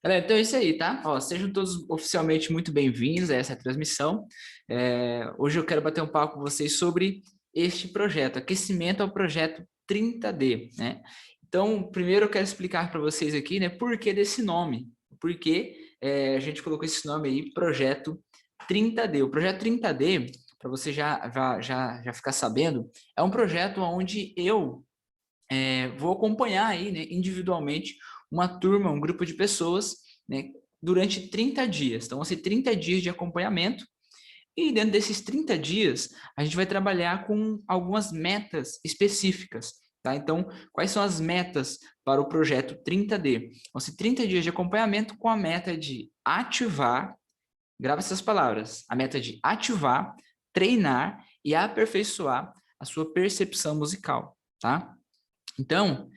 Galera, então é isso aí, tá? Ó, sejam todos oficialmente muito bem-vindos a essa transmissão. Hoje eu quero bater um papo com vocês sobre este projeto, Aquecimento ao Projeto 30D, né? Então, primeiro eu quero explicar para vocês aqui, né, por que desse nome, por que a gente colocou esse nome aí, Projeto 30D. O Projeto 30D, para você já ficar sabendo, é um projeto onde eu vou acompanhar aí, né, individualmente uma turma, um grupo de pessoas, né, durante 30 dias. Então, vão ser 30 dias de acompanhamento e dentro desses 30 dias, a gente vai trabalhar com algumas metas específicas, tá? Então, quais são as metas para o projeto 30D? Vão ser 30 dias de acompanhamento com a meta de ativar, grava essas palavras, a meta de ativar, treinar e aperfeiçoar a sua percepção musical, tá? Então,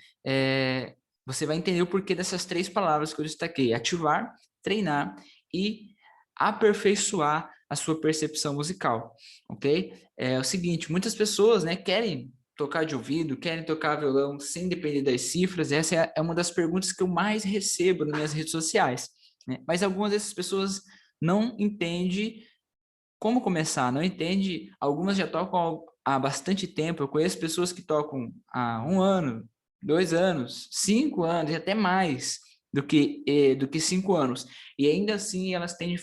você vai entender o porquê dessas três palavras que eu destaquei: ativar, treinar e aperfeiçoar a sua percepção musical, ok? É o seguinte, muitas pessoas, né, querem tocar de ouvido, querem tocar violão sem depender das cifras. Essa é uma das perguntas que eu mais recebo nas minhas redes sociais, né? Mas algumas dessas pessoas não entendem como começar, não entende. Algumas já tocam há bastante tempo. Eu conheço pessoas que tocam há 1 ano, 2 anos, 5 anos e até mais do que 5 anos. E ainda assim elas têm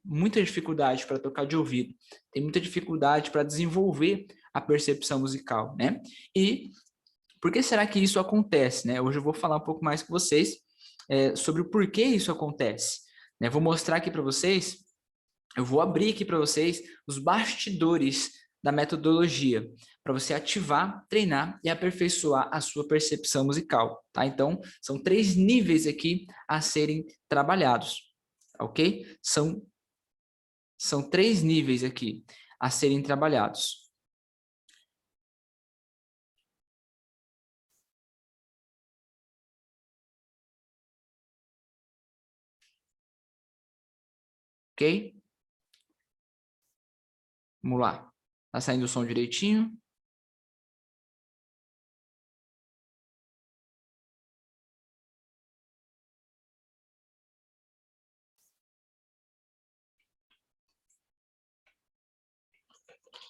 muita dificuldade para tocar de ouvido, tem muita dificuldade para desenvolver a percepção musical, né? E por que será que isso acontece, né? Hoje eu vou falar um pouco mais com vocês sobre o porquê isso acontece, né? Vou mostrar aqui para vocês. Eu vou abrir aqui para vocês os bastidores da metodologia, para você ativar, treinar e aperfeiçoar a sua percepção musical, tá? Então, são 3 níveis aqui a serem trabalhados, ok? São 3 níveis aqui a serem trabalhados, ok? Vamos lá. Tá saindo o som direitinho?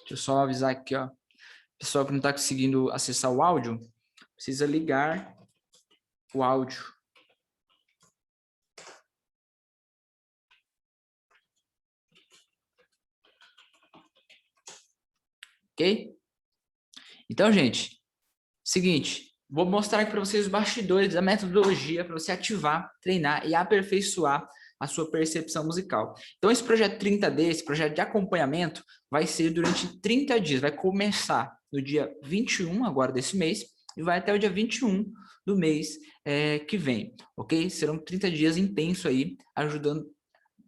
Deixa eu só avisar aqui, ó. Pessoal que não está conseguindo acessar o áudio, precisa ligar o áudio. Ok? Então, gente, seguinte, vou mostrar aqui para vocês os bastidores da metodologia para você ativar, treinar e aperfeiçoar a sua percepção musical. Então, esse projeto 30D, esse projeto de acompanhamento, vai ser durante 30 dias. Vai começar no dia 21 agora desse mês e vai até o dia 21 do mês que vem, ok? Serão 30 dias intensos aí, ajudando,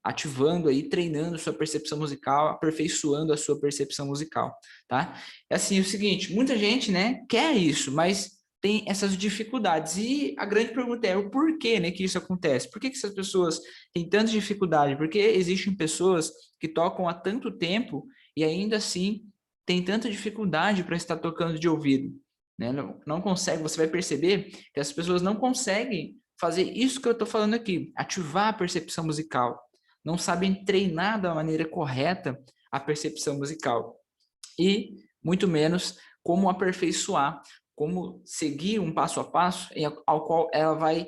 ativando aí, treinando sua percepção musical, aperfeiçoando a sua percepção musical, tá? É assim, o seguinte, muita gente, né, quer isso, mas tem essas dificuldades. E a grande pergunta é o porquê, né, que isso acontece? Por que essas pessoas têm tanta dificuldade? Porque existem pessoas que tocam há tanto tempo e ainda assim têm tanta dificuldade para estar tocando de ouvido, né? Não consegue, você vai perceber que as pessoas não conseguem fazer isso que eu estou falando aqui, ativar a percepção musical, não sabem treinar da maneira correta a percepção musical e muito menos como aperfeiçoar, como seguir um passo a passo ao qual ela vai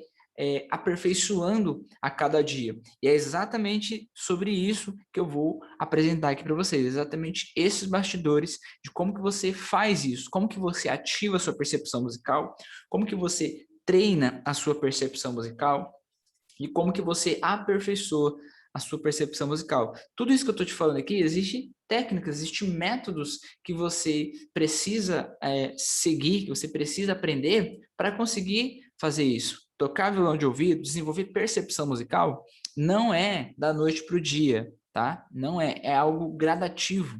aperfeiçoando a cada dia. E é exatamente sobre isso que eu vou apresentar aqui para vocês, exatamente esses bastidores de como que você faz isso, como que você ativa a sua percepção musical, como que você treina a sua percepção musical e como que você aperfeiçoa a sua percepção musical. Tudo isso que eu estou te falando aqui, existe técnicas, existem métodos que você precisa seguir, que você precisa aprender para conseguir fazer isso. Tocar violão de ouvido, desenvolver percepção musical, não é da noite para o dia, tá? Não é, é algo gradativo.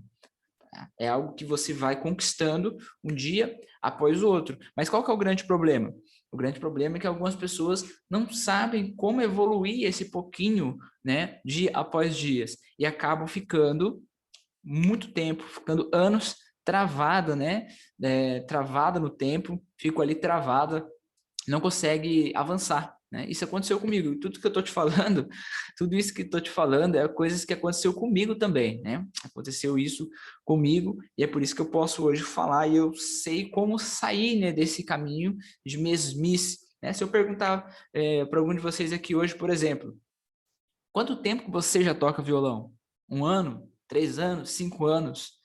Tá? É algo que você vai conquistando um dia após o outro. Mas qual que é o grande problema? O grande problema é que algumas pessoas não sabem como evoluir esse pouquinho, né, dia após dias, e acabam ficando muito tempo, ficando anos travada, né, travada no tempo, fico ali travada não consegue avançar, né? Isso aconteceu comigo. Tudo que eu tô te falando, tudo isso que tô te falando é coisas que aconteceu comigo também, né? Aconteceu isso comigo e é por isso que eu posso hoje falar e eu sei como sair, né, desse caminho de mesmice, né? Se eu perguntar para algum de vocês aqui hoje, por exemplo, quanto tempo que você já toca violão? 1 ano? 3 anos? 5 anos?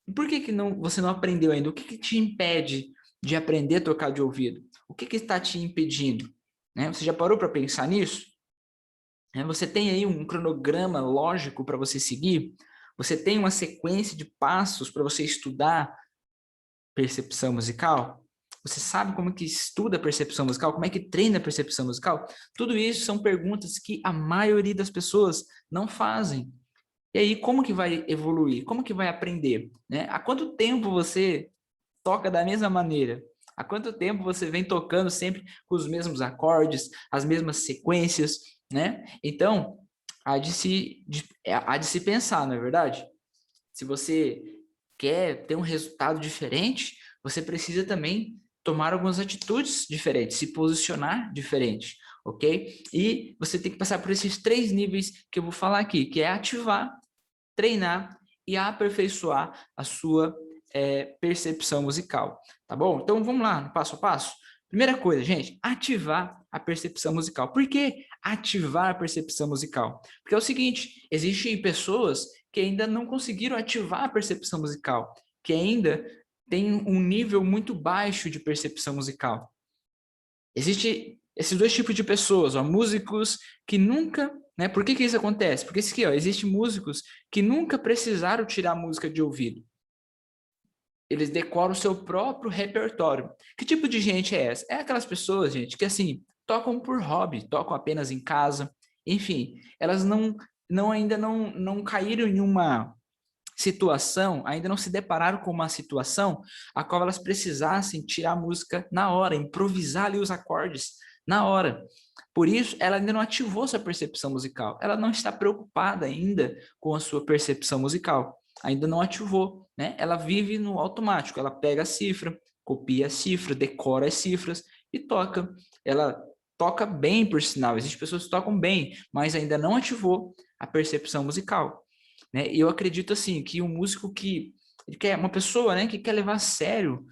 E por que que você não aprendeu ainda? O que que te impede de aprender a tocar de ouvido? O que que está te impedindo? Né? Você já parou para pensar nisso? Você tem aí um cronograma lógico para você seguir? Você tem uma sequência de passos para você estudar percepção musical? Você sabe como que estuda percepção musical? Como é que treina a percepção musical? Tudo isso são perguntas que a maioria das pessoas não fazem. E aí, como que vai evoluir? Como que vai aprender? Né? Há quanto tempo você toca da mesma maneira? Há quanto tempo você vem tocando sempre com os mesmos acordes, as mesmas sequências, né? Então, há de se pensar, não é verdade? Se você quer ter um resultado diferente, você precisa também tomar algumas atitudes diferentes, se posicionar diferente, ok? E você tem que passar por esses 3 níveis que eu vou falar aqui, que é ativar, treinar e aperfeiçoar a sua percepção musical, tá bom? Então vamos lá, no passo a passo. Primeira coisa, gente, ativar a percepção musical. Por que ativar a percepção musical? Porque é o seguinte, existem pessoas que ainda não conseguiram ativar a percepção musical, que ainda têm um nível muito baixo de percepção musical. Existe esses 2 tipos de pessoas, ó, músicos que nunca, né? Por que que isso acontece? Porque isso aqui, ó, existem músicos que nunca precisaram tirar música de ouvido. Eles decoram o seu próprio repertório. Que tipo de gente é essa? É aquelas pessoas, gente, que assim, tocam por hobby, tocam apenas em casa, enfim, elas ainda não caíram em uma situação, ainda não se depararam com uma situação a qual elas precisassem tirar a música na hora, improvisar ali os acordes na hora. Por isso, ela ainda não ativou sua percepção musical. Ela não está preocupada ainda com a sua percepção musical. Ainda não ativou, né? Ela vive no automático. Ela pega a cifra, copia a cifra, decora as cifras e toca. Ela toca bem, por sinal. Existem pessoas que tocam bem, mas ainda não ativou a percepção musical. Né? E eu acredito assim que um músico que ele quer uma pessoa, né, que quer levar a sério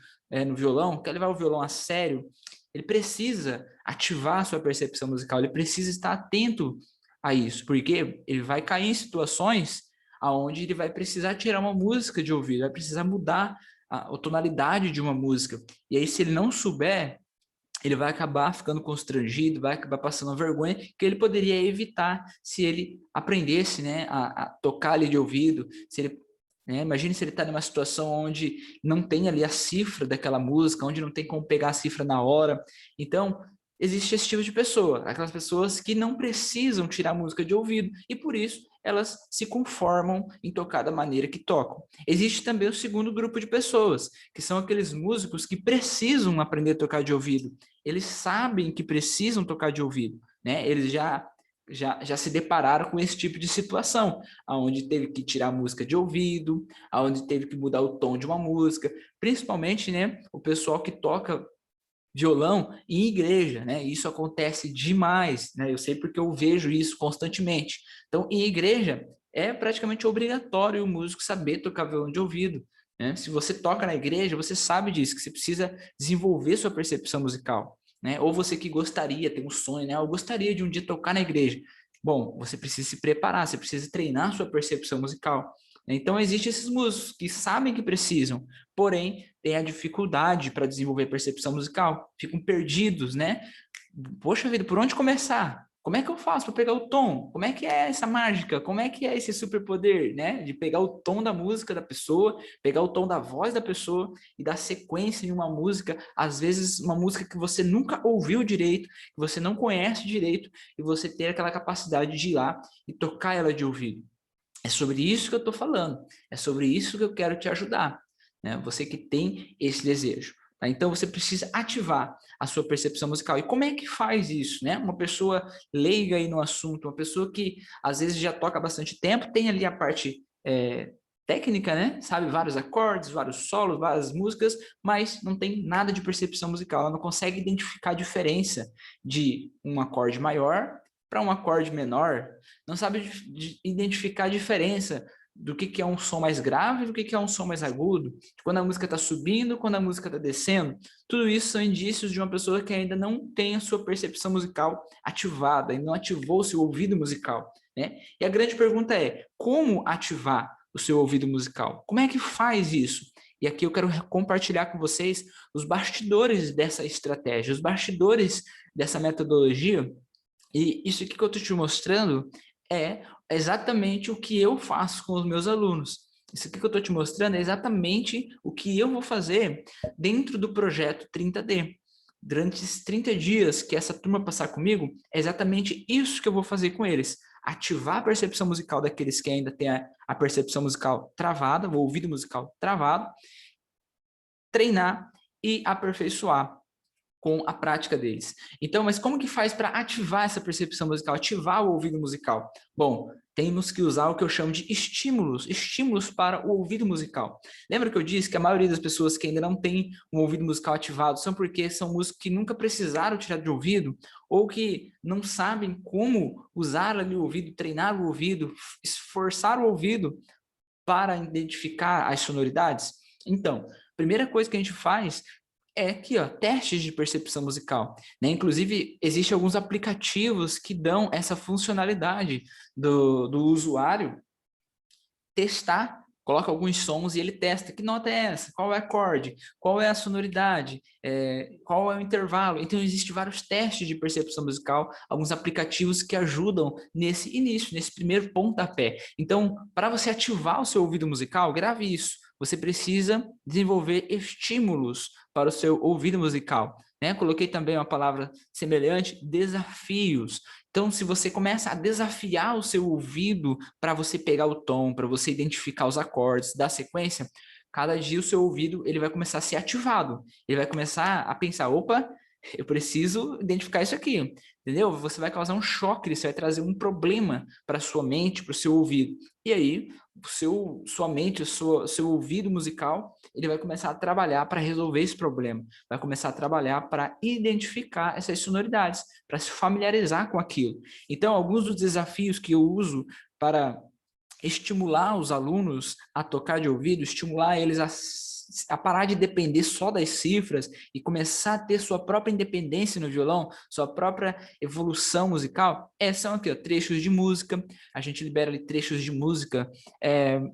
no violão, quer levar o violão a sério, ele precisa ativar a sua percepção musical, ele precisa estar atento a isso, porque ele vai cair em situações aonde ele vai precisar tirar uma música de ouvido, vai precisar mudar a tonalidade de uma música. E aí, se ele não souber, ele vai acabar ficando constrangido, vai acabar passando vergonha que ele poderia evitar se ele aprendesse, né, a tocar ali de ouvido, se ele, né, imagine se ele está numa situação onde não tem ali a cifra daquela música, onde não tem como pegar a cifra na hora. Então, existe esse tipo de pessoa, aquelas pessoas que não precisam tirar a música de ouvido e por isso elas se conformam em tocar da maneira que tocam. Existe também o segundo grupo de pessoas, que são aqueles músicos que precisam aprender a tocar de ouvido. Eles sabem que precisam tocar de ouvido, né? Eles já se depararam com esse tipo de situação, aonde teve que tirar a música de ouvido, aonde teve que mudar o tom de uma música, principalmente, né, o pessoal que toca violão em igreja, né? Isso acontece demais, né? Eu sei porque eu vejo isso constantemente. Então, em igreja é praticamente obrigatório o músico saber tocar violão de ouvido, né? Se você toca na igreja, você sabe disso, que você precisa desenvolver sua percepção musical, né? Ou você que gostaria, tem um sonho, né? Eu gostaria de um dia tocar na igreja. Bom, você precisa se preparar, você precisa treinar sua percepção musical. Então, existem esses músicos que sabem que precisam, porém, têm a dificuldade para desenvolver percepção musical, ficam perdidos, né? Poxa vida, por onde começar? Como é que eu faço para pegar o tom? Como é que é essa mágica? Como é que é esse superpoder, né? De pegar o tom da música da pessoa, pegar o tom da voz da pessoa e dar sequência em uma música, às vezes uma música que você nunca ouviu direito, que você não conhece direito, e você ter aquela capacidade de ir lá e tocar ela de ouvido. É sobre isso que eu estou falando, é sobre isso que eu quero te ajudar, né? Você que tem esse desejo. Tá? Então você precisa ativar a sua percepção musical. E como é que faz isso, né? Uma pessoa leiga aí no assunto, uma pessoa que às vezes já toca há bastante tempo, tem ali a parte técnica, né? Sabe vários acordes, vários solos, várias músicas, mas não tem nada de percepção musical. Ela não consegue identificar a diferença de um acorde maior para um acorde menor. Não sabe identificar a diferença do que é um som mais grave, do que é um som mais agudo, quando a música está subindo, quando a música está descendo. Tudo isso são indícios de uma pessoa que ainda não tem a sua percepção musical ativada, ainda não ativou o seu ouvido musical, né? E a grande pergunta é, como ativar o seu ouvido musical? Como é que faz isso? E aqui eu quero compartilhar com vocês os bastidores dessa estratégia, os bastidores dessa metodologia. E isso aqui que eu estou te mostrando é exatamente o que eu faço com os meus alunos. Isso aqui que eu estou te mostrando é exatamente o que eu vou fazer dentro do projeto 30D. Durante esses 30 dias que essa turma passar comigo, é exatamente isso que eu vou fazer com eles. Ativar a percepção musical daqueles que ainda têm a percepção musical travada, o ouvido musical travado, treinar e aperfeiçoar com a prática deles. Então, mas como que faz para ativar essa percepção musical, ativar o ouvido musical? Bom, temos que usar o que eu chamo de estímulos, estímulos para o ouvido musical. Lembra que eu disse que a maioria das pessoas que ainda não tem um ouvido musical ativado são porque são músicos que nunca precisaram tirar de ouvido ou que não sabem como usar ali o ouvido, treinar o ouvido, esforçar o ouvido para identificar as sonoridades? Então, a primeira coisa que a gente faz é aqui, ó, testes de percepção musical, né? Inclusive, existem alguns aplicativos que dão essa funcionalidade do usuário testar, coloca alguns sons e ele testa, que nota é essa? Qual é o acorde? Qual é a sonoridade? Qual é o intervalo? Então, existem vários testes de percepção musical, alguns aplicativos que ajudam nesse início, nesse primeiro pontapé. Então, para você ativar o seu ouvido musical, grave isso. Você precisa desenvolver estímulos para o seu ouvido musical, né? Coloquei também uma palavra semelhante, desafios. Então, se você começa a desafiar o seu ouvido para você pegar o tom, para você identificar os acordes, dar sequência, cada dia o seu ouvido ele vai começar a ser ativado. Ele vai começar a pensar, opa, eu preciso identificar isso aqui, entendeu? Você vai causar um choque, você vai trazer um problema para sua mente, para o seu ouvido. E aí, sua mente, seu ouvido musical, ele vai começar a trabalhar para resolver esse problema. Vai começar a trabalhar para identificar essas sonoridades, para se familiarizar com aquilo. Então, alguns dos desafios que eu uso para estimular os alunos a tocar de ouvido, estimular eles a parar de depender só das cifras e começar a ter sua própria independência no violão, sua própria evolução musical, são aqui, ó, trechos de música. A gente libera ali trechos de música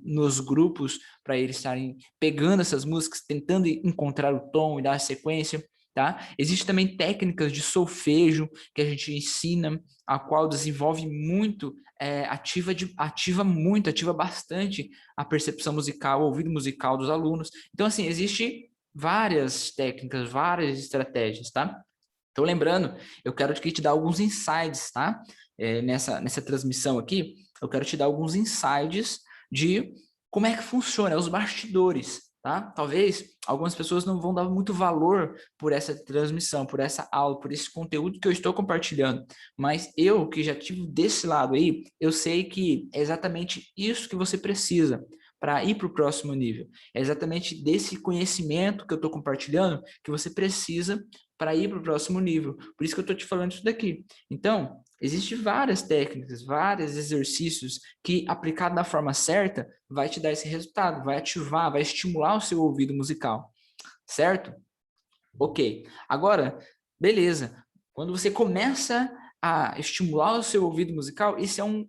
nos grupos para eles estarem pegando essas músicas, tentando encontrar o tom e dar a sequência. Tá? Existem também técnicas de solfejo que a gente ensina, a qual desenvolve muito, ativa bastante a percepção musical, o ouvido musical dos alunos. Então, assim, existe várias técnicas, várias estratégias, tá? Então, lembrando, eu quero aqui te dar alguns insights, tá? Nessa transmissão aqui, eu quero te dar alguns insights de como é que funciona, os bastidores, tá? Talvez algumas pessoas não vão dar muito valor por essa transmissão, por essa aula, por esse conteúdo que eu estou compartilhando, mas eu que já tive desse lado aí, eu sei que é exatamente isso que você precisa para ir para o próximo nível. É exatamente desse conhecimento que eu estou compartilhando que você precisa para ir para o próximo nível. Por isso que eu estou te falando isso daqui. Então, existem várias técnicas, vários exercícios que, aplicado da forma certa, vai te dar esse resultado, vai ativar, vai estimular o seu ouvido musical, certo? Ok. Agora, beleza. Quando você começa a estimular o seu ouvido musical, esse é um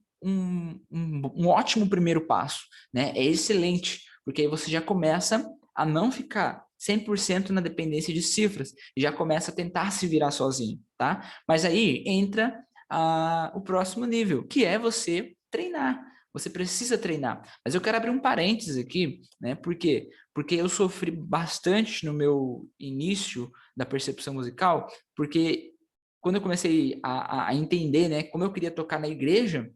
ótimo primeiro passo, né? É excelente, porque aí você já começa a não ficar 100% na dependência de cifras, e já começa a tentar se virar sozinho, tá? Mas aí entra o próximo nível, que é você treinar. Você precisa treinar. Mas eu quero abrir um parênteses aqui, né? Por quê? Porque eu sofri bastante no meu início da percepção musical, porque quando eu comecei a entender, né, como eu queria tocar na igreja,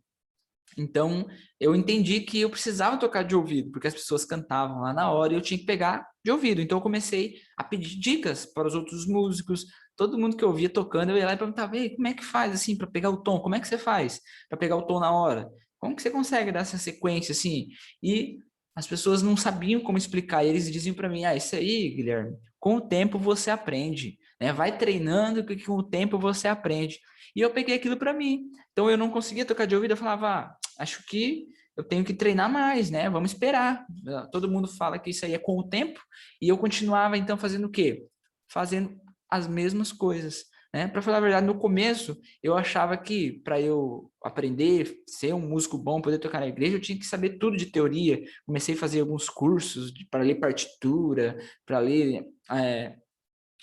então eu entendi que eu precisava tocar de ouvido, porque as pessoas cantavam lá na hora e eu tinha que pegar de ouvido. Então eu comecei a pedir dicas para os outros músicos, todo mundo que eu via tocando, eu ia lá e perguntava, ei, como é que faz assim para pegar o tom? Como é que você faz para pegar o tom na hora? Como que você consegue dar essa sequência assim? E as pessoas não sabiam como explicar. E eles diziam para mim, isso aí, Guilherme, com o tempo você aprende, né? Vai treinando que com o tempo você aprende. E eu peguei aquilo para mim. Então eu não conseguia tocar de ouvido, eu falava, acho que eu tenho que treinar mais, né? Vamos esperar. Todo mundo fala que isso aí é com o tempo. E eu continuava então fazendo o quê? Fazendo as mesmas coisas, né? Para falar a verdade, no começo eu achava que para eu aprender, ser um músico bom, poder tocar na igreja, eu tinha que saber tudo de teoria. Comecei a fazer alguns cursos para ler partitura, para ler,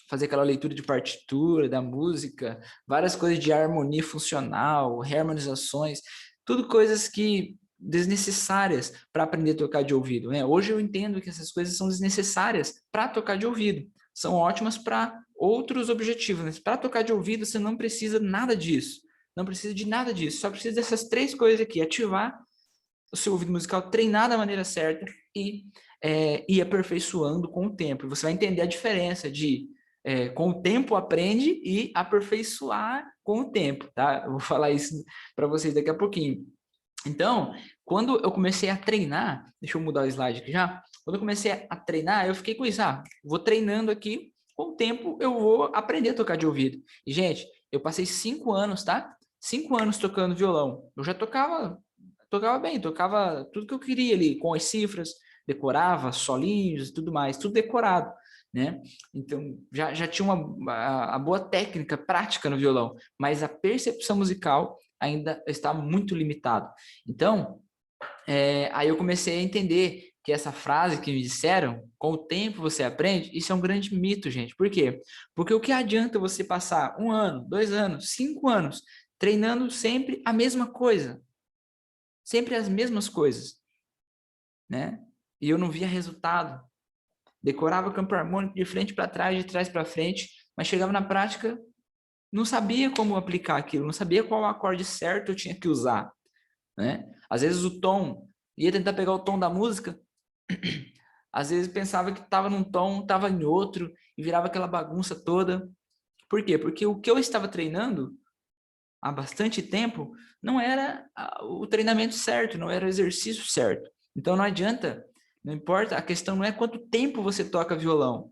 fazer aquela leitura de partitura da música, várias coisas de harmonia funcional, reharmonizações, tudo coisas que desnecessárias para aprender a tocar de ouvido, né? Hoje eu entendo que essas coisas são desnecessárias para tocar de ouvido, são ótimas para outros objetivos, mas para tocar de ouvido você não precisa nada disso, não precisa de nada disso, só precisa dessas três coisas aqui: ativar o seu ouvido musical, treinar da maneira certa e ir aperfeiçoando com o tempo. Você vai entender a diferença de com o tempo aprende e aperfeiçoar com o tempo, tá? Eu vou falar isso para vocês daqui a pouquinho. Então, quando eu comecei a treinar, deixa eu mudar o slide aqui já. Quando eu comecei a treinar, eu fiquei com isso, vou treinando aqui, com o tempo eu vou aprender a tocar de ouvido. E, gente, eu passei 5 anos, tá? 5 anos tocando violão. Eu já tocava bem, tocava tudo que eu queria ali, com as cifras, decorava solinhos e tudo mais, tudo decorado, né? Então, já tinha a boa técnica, prática no violão, mas a percepção musical ainda está muito limitado. Então, aí eu comecei a entender que essa frase que me disseram, com o tempo você aprende, isso é um grande mito, gente. Por quê? Porque o que adianta você passar 1 ano, 2 anos, 5 anos, treinando sempre a mesma coisa, sempre as mesmas coisas, né? E eu não via resultado. Decorava campo harmônico de frente para trás, de trás para frente, mas chegava na prática, não sabia como aplicar aquilo, não sabia qual acorde certo eu tinha que usar, né? Às vezes o tom, ia tentar pegar o tom da música, às vezes pensava que estava num tom, estava em outro, e virava aquela bagunça toda. Por quê? Porque o que eu estava treinando há bastante tempo não era o treinamento certo, não era o exercício certo. Então não adianta, não importa, a questão não é quanto tempo você toca violão,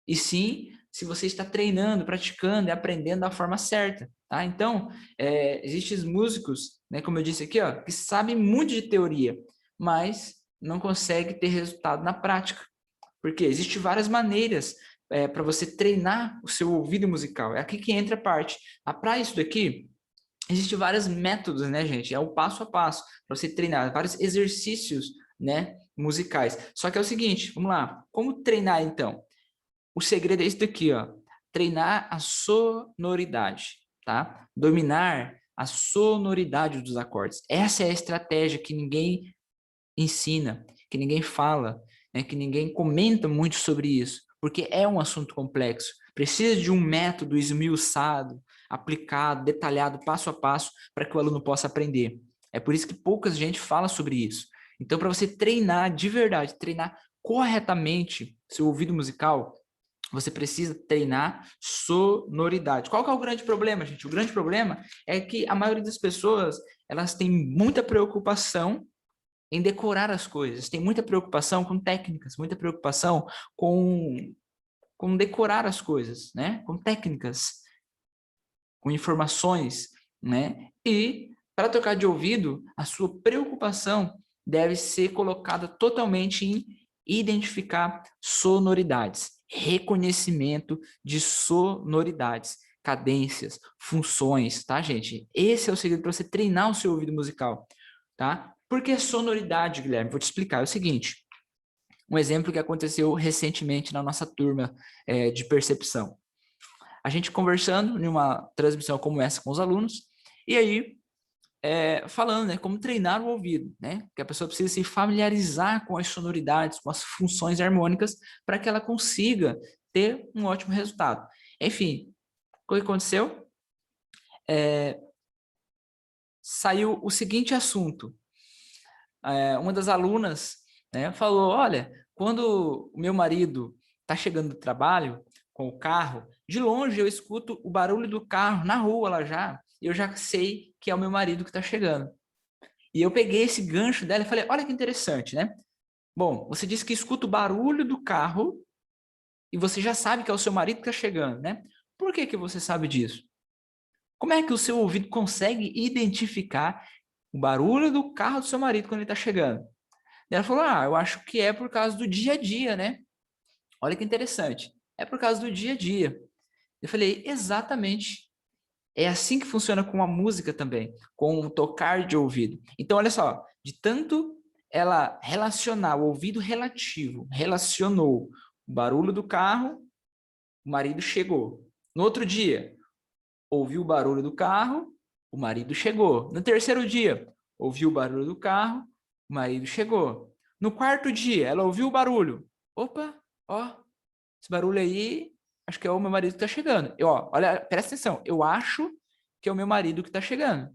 e sim se você está treinando, praticando e aprendendo da forma certa, tá? Então, existem músicos, né, como eu disse aqui, que sabem muito de teoria, mas não conseguem ter resultado na prática. Porque existem várias maneiras para você treinar o seu ouvido musical. É aqui que entra a parte. Para isso daqui, existem vários métodos, né, gente? É o passo a passo para você treinar, vários exercícios, né, musicais. Só que é o seguinte, vamos lá. Como treinar, então? O segredo é isso daqui, treinar a sonoridade, tá? Dominar a sonoridade dos acordes. Essa é a estratégia que ninguém ensina, que ninguém fala, né? Que ninguém comenta muito sobre isso, porque é um assunto complexo. Precisa de um método esmiuçado, aplicado, detalhado, passo a passo, para que o aluno possa aprender. É por isso que pouca gente fala sobre isso. Então, para você treinar de verdade, treinar corretamente seu ouvido musical, você precisa treinar sonoridade. Qual que é o grande problema, gente? O grande problema é que a maioria das pessoas, elas têm muita preocupação em decorar as coisas, tem muita preocupação com técnicas, muita preocupação com decorar as coisas, né? Com técnicas, com informações, né? E para tocar de ouvido, a sua preocupação deve ser colocada totalmente em identificar sonoridades, reconhecimento de sonoridades, cadências, funções, tá, gente? Esse é o segredo para você treinar o seu ouvido musical, tá? Por que sonoridade, Guilherme? Vou te explicar. É o seguinte, um exemplo que aconteceu recentemente na nossa turma de percepção. A gente conversando em uma transmissão como essa com os alunos, e aí falando, né, como treinar o ouvido, né? Que a pessoa precisa se familiarizar com as sonoridades, com as funções harmônicas, para que ela consiga ter um ótimo resultado. Enfim, o que aconteceu? Saiu o seguinte assunto. Uma das alunas, né, falou, olha, quando o meu marido está chegando do trabalho com o carro, de longe eu escuto o barulho do carro na rua lá já, e eu já sei que é o meu marido que está chegando. E eu peguei esse gancho dela e falei, olha que interessante, né? Bom, você disse que escuta o barulho do carro e você já sabe que é o seu marido que está chegando, né? Por que que você sabe disso? Como é que o seu ouvido consegue identificar o barulho do carro do seu marido quando ele está chegando? E ela falou, eu acho que é por causa do dia a dia, né? Olha que interessante. É por causa do dia a dia. Eu falei, exatamente. É assim que funciona com a música também, com o tocar de ouvido. Então, olha só, de tanto ela relacionar o ouvido relativo, relacionou o barulho do carro, o marido chegou. No outro dia, ouviu o barulho do carro, o marido chegou. No terceiro dia, ouviu o barulho do carro, o marido chegou. No quarto dia, ela ouviu o barulho. Opa, ó, esse barulho aí, acho que é o meu marido que tá chegando. Olha, presta atenção, eu acho que é o meu marido que tá chegando.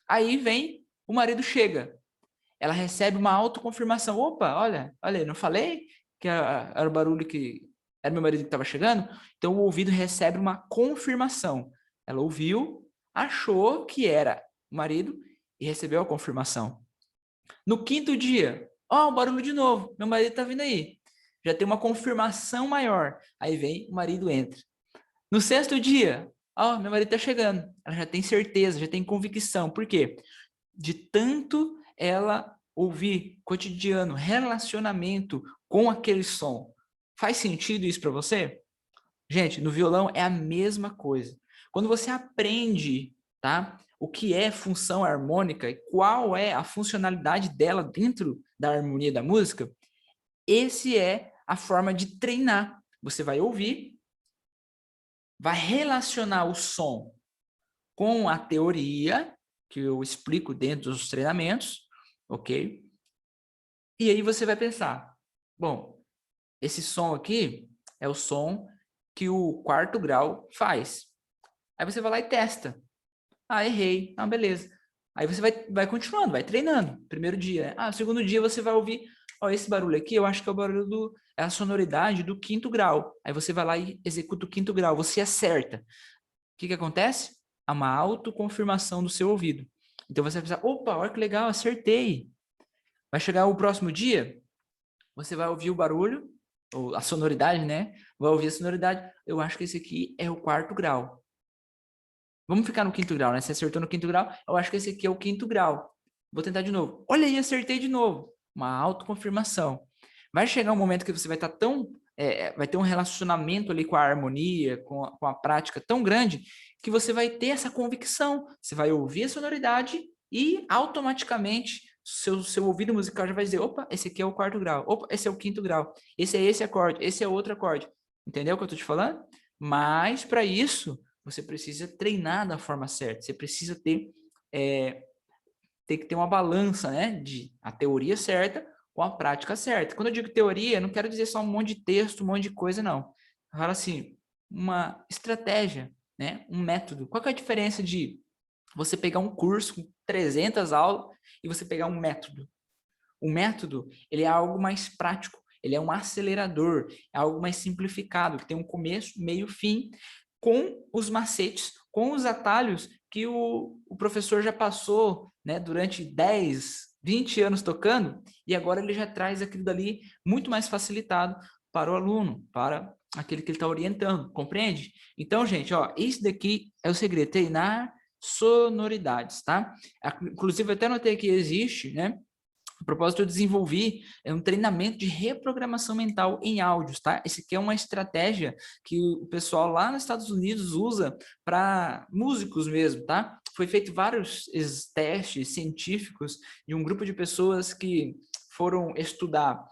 Aí vem, o marido chega. Ela recebe uma autoconfirmação. Opa, olha, não falei que era o barulho que era meu marido que estava chegando? Então o ouvido recebe uma confirmação. Ela ouviu, achou que era o marido e recebeu a confirmação. No quinto dia, o barulho de novo, meu marido está vindo aí. Já tem uma confirmação maior. Aí vem, o marido entra. No sexto dia, meu marido está chegando. Ela já tem certeza, já tem convicção. Por quê? De tanto ela ouvir cotidiano, relacionamento com aquele som. Faz sentido isso para você? Gente, no violão é a mesma coisa. Quando você aprende, tá? O que é função harmônica e qual é a funcionalidade dela dentro da harmonia da música, esse é a forma de treinar. Você vai ouvir, vai relacionar o som com a teoria que eu explico dentro dos treinamentos, ok? E aí você vai pensar, bom, esse som aqui é o som que o quarto grau faz. Aí você vai lá e testa. Errei. Beleza. Aí você vai continuando, vai treinando. Primeiro dia. Segundo dia você vai ouvir, esse barulho aqui, eu acho que é o barulho é a sonoridade do quinto grau. Aí você vai lá e executa o quinto grau, você acerta. O que acontece? Há uma autoconfirmação do seu ouvido. Então você vai pensar, opa, olha que legal, acertei. Vai chegar o próximo dia, você vai ouvir o barulho, ou a sonoridade, né? Vai ouvir a sonoridade. Eu acho que esse aqui é o quarto grau. Vamos ficar no quinto grau, né? Você acertou no quinto grau, eu acho que esse aqui é o quinto grau. Vou tentar de novo. Olha aí, acertei de novo. Uma autoconfirmação. Vai chegar um momento que você vai estar vai ter um relacionamento ali com a harmonia, com a prática tão grande, que você vai ter essa convicção. Você vai ouvir a sonoridade e automaticamente seu ouvido musical já vai dizer, opa, esse aqui é o quarto grau, opa, esse é o quinto grau, esse é esse acorde, esse é outro acorde. Entendeu o que eu estou te falando? Mas para isso você precisa treinar da forma certa, você precisa ter que ter uma balança, né, de a teoria certa com a prática certa. Quando eu digo teoria, eu não quero dizer só um monte de texto, um monte de coisa, não. Eu falo assim, uma estratégia, né, um método. Qual que é a diferença de você pegar um curso com 300 aulas e você pegar um método? O método, ele é algo mais prático, ele é um acelerador, é algo mais simplificado, que tem um começo, meio, fim, com os macetes, com os atalhos que o professor já passou, né, durante 10, 20 anos tocando, e agora ele já traz aquilo dali muito mais facilitado para o aluno, para aquele que ele está orientando, compreende? Então, gente, isso daqui é o segredo, treinar sonoridades, tá? Inclusive, eu até notei que existe, né, a propósito, eu desenvolvi um treinamento de reprogramação mental em áudios, tá? Esse aqui é uma estratégia que o pessoal lá nos Estados Unidos usa para músicos mesmo, tá? Foi feito vários testes científicos de um grupo de pessoas que foram estudar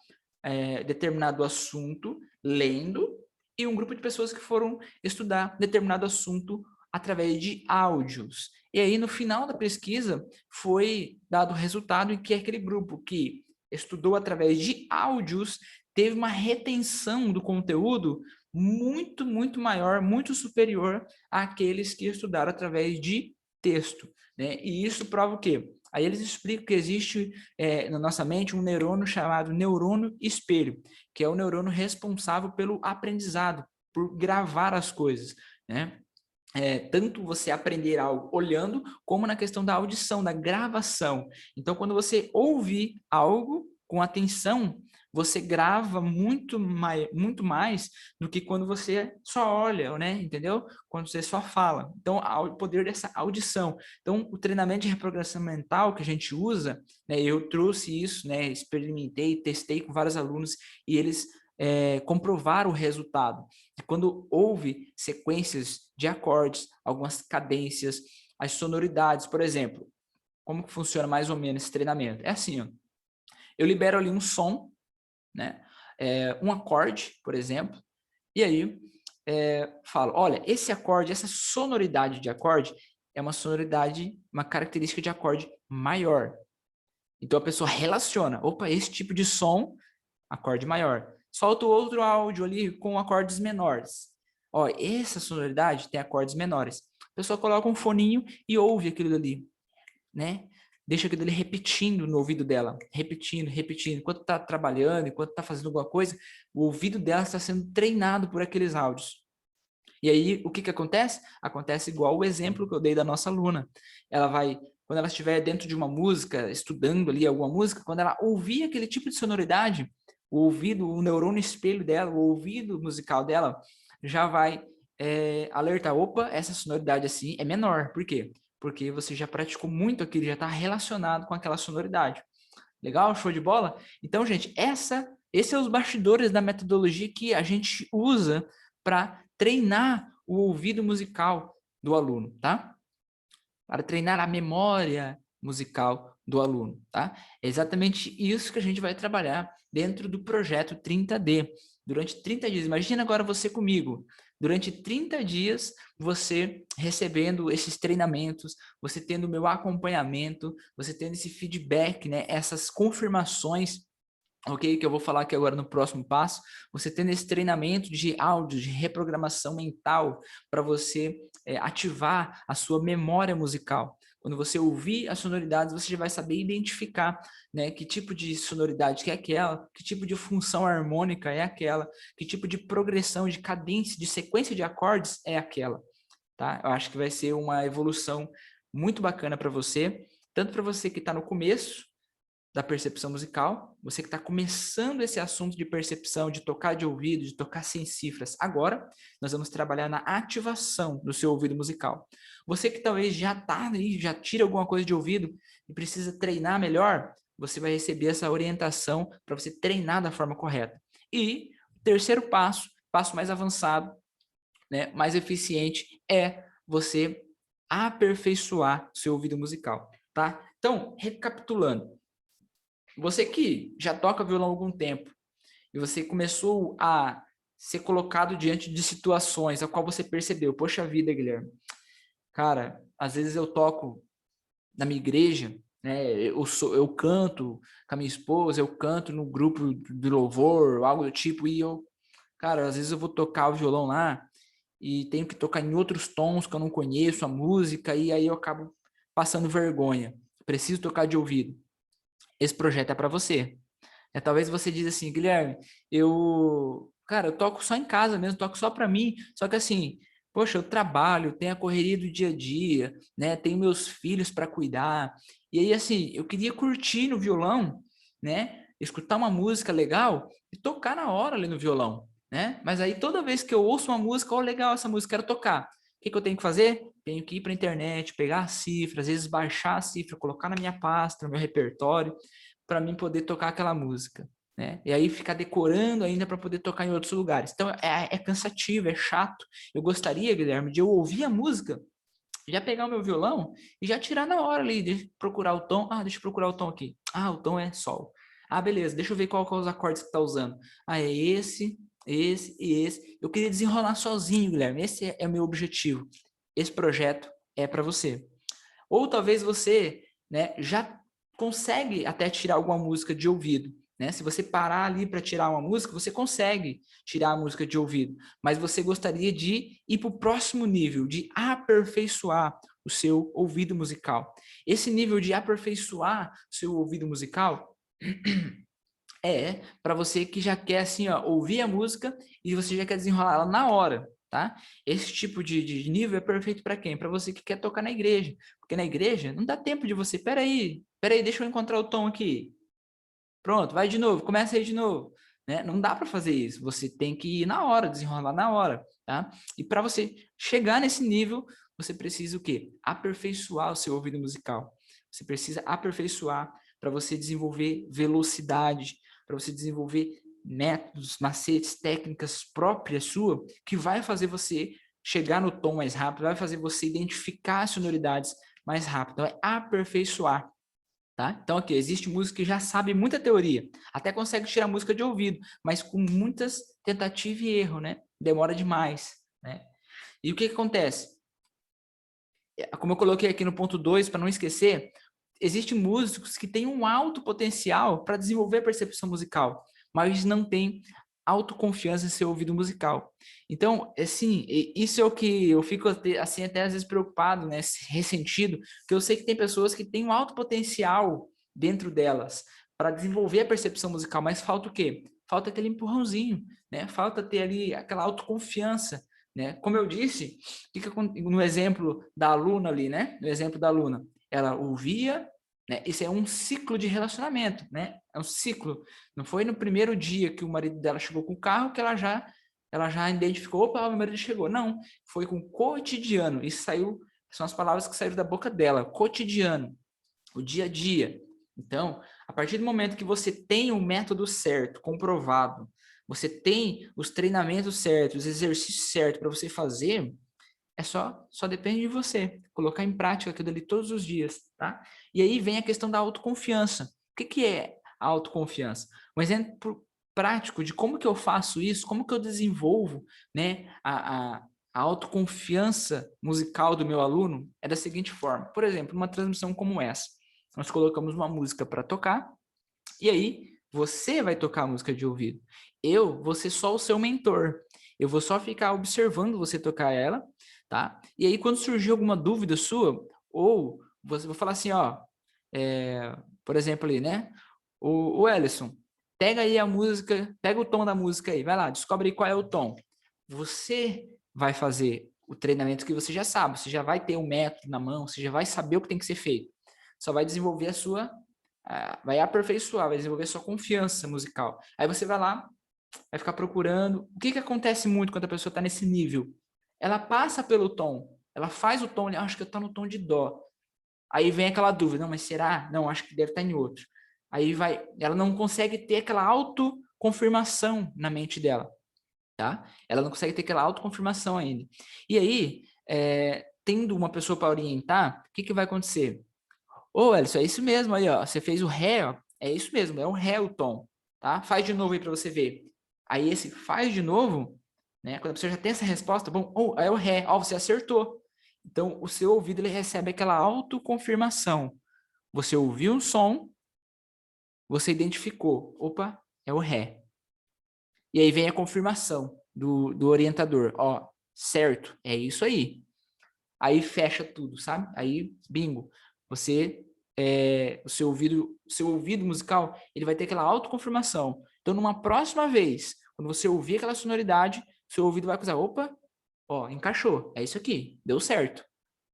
determinado assunto lendo e um grupo de pessoas que foram estudar determinado assunto através de áudios. E aí, no final da pesquisa, foi dado o resultado em que aquele grupo que estudou através de áudios teve uma retenção do conteúdo muito, muito maior, muito superior àqueles que estudaram através de texto, né? E isso prova o quê? Aí eles explicam que existe na nossa mente um neurônio chamado neurônio espelho, que é o neurônio responsável pelo aprendizado, por gravar as coisas, né? tanto você aprender algo olhando, como na questão da audição, da gravação. Então, quando você ouve algo com atenção, você grava muito mais do que quando você só olha, né? Entendeu? Quando você só fala. Então, o poder dessa audição. Então, o treinamento de reprogramação mental que a gente usa, né? Eu trouxe isso, né? Experimentei, testei com vários alunos e eles comprovaram o resultado. E quando houve sequências de acordes, algumas cadências, as sonoridades, por exemplo, como que funciona mais ou menos esse treinamento? É assim, ó, eu libero ali um som, né? Um acorde, por exemplo, e aí falo, olha, esse acorde, essa sonoridade de acorde é uma sonoridade, uma característica de acorde maior. Então a pessoa relaciona, opa, esse tipo de som, acorde maior. Solta outro áudio ali com acordes menores. Ó, essa sonoridade tem acordes menores. A pessoa coloca um foninho e ouve aquilo ali, né? Deixa aquilo ali repetindo no ouvido dela, repetindo, repetindo. Enquanto está trabalhando, enquanto está fazendo alguma coisa, o ouvido dela está sendo treinado por aqueles áudios. E aí, o que que acontece? Acontece igual o exemplo que eu dei da nossa aluna. Ela vai, quando ela estiver dentro de uma música, estudando ali alguma música, quando ela ouvir aquele tipo de sonoridade, o ouvido, o neurônio espelho dela, o ouvido musical dela, já vai alertar, opa, essa sonoridade assim é menor. Por quê? Porque você já praticou muito aquilo, já está relacionado com aquela sonoridade. Legal? Show de bola? Então, gente, esses são os bastidores da metodologia que a gente usa para treinar o ouvido musical do aluno, tá? Para treinar a memória musical do aluno, tá? É exatamente isso que a gente vai trabalhar dentro do projeto 30D. Durante 30 dias, imagina agora você comigo, durante 30 dias você recebendo esses treinamentos, você tendo o meu acompanhamento, você tendo esse feedback, né? Essas confirmações, ok? Que eu vou falar aqui agora no próximo passo, você tendo esse treinamento de áudio, de reprogramação mental, para você ativar a sua memória musical. Quando você ouvir as sonoridades, você já vai saber identificar, né, que tipo de sonoridade que é aquela, que tipo de função harmônica é aquela, que tipo de progressão, de cadência, de sequência de acordes é aquela, tá? Eu acho que vai ser uma evolução muito bacana para você, tanto para você que está no começo da percepção musical, você que está começando esse assunto de percepção, de tocar de ouvido, de tocar sem cifras. Agora, nós vamos trabalhar na ativação do seu ouvido musical. Você que talvez já está aí, já tira alguma coisa de ouvido e precisa treinar melhor, você vai receber essa orientação para você treinar da forma correta. E o terceiro passo, passo mais avançado, né, mais eficiente, é você aperfeiçoar seu ouvido musical, tá? Então, recapitulando, você que já toca violão há algum tempo e você começou a ser colocado diante de situações a qual você percebeu, poxa vida, Guilherme, cara, às vezes eu toco na minha igreja, né, eu canto com a minha esposa, eu canto no grupo de louvor, algo do tipo, e eu, cara, às vezes eu vou tocar o violão lá e tenho que tocar em outros tons que eu não conheço a música, e aí eu acabo passando vergonha. Preciso tocar de ouvido. Esse projeto é para você. Talvez você diz assim, Guilherme, cara, eu toco só em casa mesmo, toco só para mim, só que assim, poxa, eu trabalho, tenho a correria do dia a dia, né? Tenho meus filhos para cuidar. E aí assim, eu queria curtir no violão, né? Escutar uma música legal e tocar na hora ali no violão, né? Mas aí toda vez que eu ouço uma música, oh, legal essa música, quero tocar. O que que eu tenho que fazer? Tenho que ir para a internet, pegar a cifra, às vezes baixar a cifra, colocar na minha pasta, no meu repertório, para mim poder tocar aquela música, né? E aí ficar decorando ainda para poder tocar em outros lugares. Então é cansativo, é chato. Eu gostaria, Guilherme, de eu ouvir a música, já pegar o meu violão e já tirar na hora ali, de procurar o tom. Ah, deixa eu procurar o tom aqui. Ah, o tom é sol. Ah, beleza, deixa eu ver qual os acordes que tá usando. Ah, é esse e esse. Eu queria desenrolar sozinho, Guilherme. Esse é o meu objetivo. Esse projeto é para você. Ou talvez você, né, já consegue até tirar alguma música de ouvido, né? Se você parar ali para tirar uma música, você consegue tirar a música de ouvido, mas você gostaria de ir para o próximo nível, de aperfeiçoar o seu ouvido musical. Esse nível de aperfeiçoar o seu ouvido musical é para você que já quer assim, ó, ouvir a música e você já quer desenrolar ela na hora, tá? Esse tipo de nível é perfeito para quem? Para você que quer tocar na igreja. Porque na igreja não dá tempo de você, peraí, deixa eu encontrar o tom aqui. Pronto, vai de novo, começa aí de novo. Né? Não dá para fazer isso, você tem que ir na hora, desenrolar na hora, tá? E para você chegar nesse nível, você precisa o quê? Aperfeiçoar o seu ouvido musical. Você precisa aperfeiçoar para você desenvolver velocidade, para você desenvolver métodos, macetes, técnicas próprias sua, que vai fazer você chegar no tom mais rápido, vai fazer você identificar as sonoridades mais rápido. Então, é aperfeiçoar. Tá? Então, aqui, existe música que já sabe muita teoria, até consegue tirar música de ouvido, mas com muitas tentativas e erro, né? Demora demais, né? E o que acontece? Como eu coloquei aqui no ponto 2, para não esquecer, existem músicos que têm um alto potencial para desenvolver a percepção musical, mas não têm autoconfiança em seu ouvido musical. Então, assim, isso é o que eu fico assim, até às vezes preocupado, né, ressentido, porque eu sei que tem pessoas que têm um alto potencial dentro delas para desenvolver a percepção musical, mas falta o quê? Falta aquele empurrãozinho, né? Falta ter ali aquela autoconfiança, né? Como eu disse, no exemplo da aluna ali, né? No exemplo da aluna, ela ouvia, né? Isso é um ciclo de relacionamento, né? É um ciclo. Não foi no primeiro dia que o marido dela chegou com o carro que ela já identificou, opa, meu marido chegou. Não, foi com o cotidiano. Isso saiu, são as palavras que saíram da boca dela, cotidiano, o dia a dia. Então, a partir do momento que você tem o método certo, comprovado, você tem os treinamentos certos, os exercícios certos para você fazer, só depende de você colocar em prática aquilo ali todos os dias, tá? E aí vem a questão da autoconfiança. O que é a autoconfiança? Um exemplo prático de como que eu faço isso, como que eu desenvolvo, né, a autoconfiança musical do meu aluno é da seguinte forma. Por exemplo, uma transmissão como essa. Nós colocamos uma música para tocar e aí você vai tocar a música de ouvido. Eu vou ser só o seu mentor. Eu vou só ficar observando você tocar ela, tá? E aí quando surgir alguma dúvida sua, ou você vai falar assim, ó, por exemplo ali, né? O Ellison, pega aí a música, pega o tom da música aí, vai lá, descobre aí qual é o tom. Você vai fazer o treinamento que você já sabe, você já vai ter um método na mão, você já vai saber o que tem que ser feito. Só vai desenvolver a sua vai aperfeiçoar, vai desenvolver sua confiança musical. Aí você vai lá, vai ficar procurando. O que que acontece muito quando a pessoa está nesse nível? Ela passa pelo tom, ela faz o tom, acho que eu estou no tom de dó. Aí vem aquela dúvida, não, mas será? Não, acho que deve estar em outro. Aí vai, ela não consegue ter aquela autoconfirmação na mente dela, tá? Ela não consegue ter aquela autoconfirmação ainda. E aí, tendo uma pessoa para orientar, o que que vai acontecer? Ô, Ellison, é isso mesmo aí, ó. Você fez o ré, ó. É isso mesmo, é um ré o tom, tá? Faz de novo aí para você ver. Aí esse faz de novo, né? Quando a pessoa já tem essa resposta, bom, oh, é o ré, ó, você acertou. Então, o seu ouvido ele recebe aquela autoconfirmação. Você ouviu um som, você identificou, opa, é o ré. E aí vem a confirmação do orientador, ó, certo, é isso aí. Aí fecha tudo, sabe? Aí, bingo, você o seu ouvido musical, ele vai ter aquela autoconfirmação. Então, numa próxima vez, quando você ouvir aquela sonoridade, seu ouvido vai acusar, opa, ó, encaixou, é isso aqui, deu certo.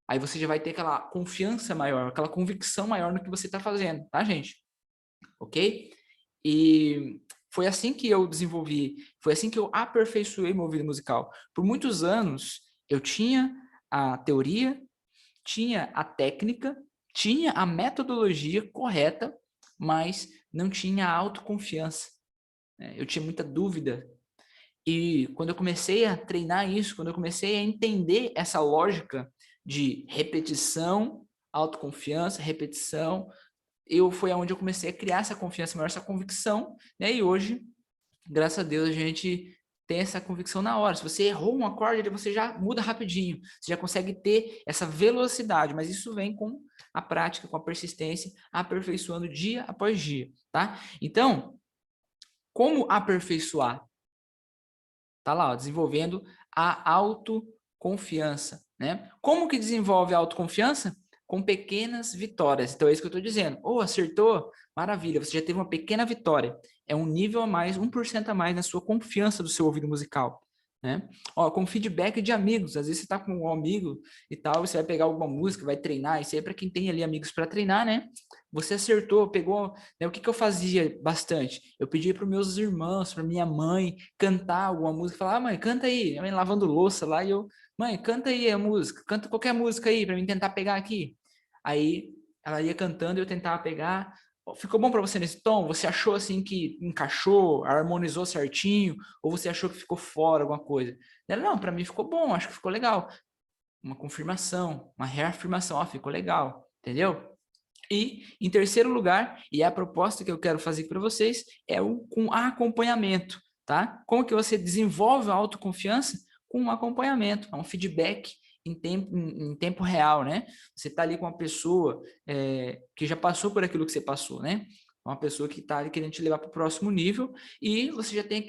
Aí você já vai ter aquela confiança maior, aquela convicção maior no que você está fazendo, tá, gente? Ok? E foi assim que eu desenvolvi, foi assim que eu aperfeiçoei meu ouvido musical. Por muitos anos, eu tinha a teoria, tinha a técnica, tinha a metodologia correta, mas não tinha a autoconfiança, né? Eu tinha muita dúvida. E quando eu comecei a treinar isso, quando eu comecei a entender essa lógica de repetição, autoconfiança, repetição, foi aonde eu comecei a criar essa confiança maior, essa convicção, né? E hoje, graças a Deus, a gente tem essa convicção na hora. Se você errou um acorde, você já muda rapidinho. Você já consegue ter essa velocidade, mas isso vem com a prática, com a persistência, aperfeiçoando dia após dia, tá? Então, como aperfeiçoar? Tá lá, ó, desenvolvendo a autoconfiança, né? Como que desenvolve a autoconfiança? Com pequenas vitórias. Então é isso que eu estou dizendo. Ou acertou, maravilha, você já teve uma pequena vitória. É um nível a mais, 1% a mais na sua confiança do seu ouvido musical. né? Ó, com feedback de amigos, às vezes você tá com um amigo e tal, você vai pegar alguma música, vai treinar, isso aí é para quem tem ali amigos para treinar, né? Você acertou, pegou, né? O que que eu fazia bastante? Eu pedia para meus irmãos, para minha mãe cantar alguma música, falar, ah, mãe, canta aí, minha mãe lavando louça lá e eu, mãe, canta aí a música, canta qualquer música aí para mim tentar pegar aqui. Aí ela ia cantando e eu tentava pegar. Ficou bom para você nesse tom? Você achou assim que encaixou, harmonizou certinho? Ou você achou que ficou fora alguma coisa? Ela, não, para mim ficou bom, acho que ficou legal. Uma confirmação, uma reafirmação, ó, ficou legal, entendeu? E, em terceiro lugar, e é a proposta que eu quero fazer para vocês, é o com acompanhamento, tá? Como que você desenvolve a autoconfiança? Com um acompanhamento, um feedback em tempo real, né? Você está ali com uma pessoa que já passou por aquilo que você passou, né? Uma pessoa que está ali querendo te levar para o próximo nível e você já tem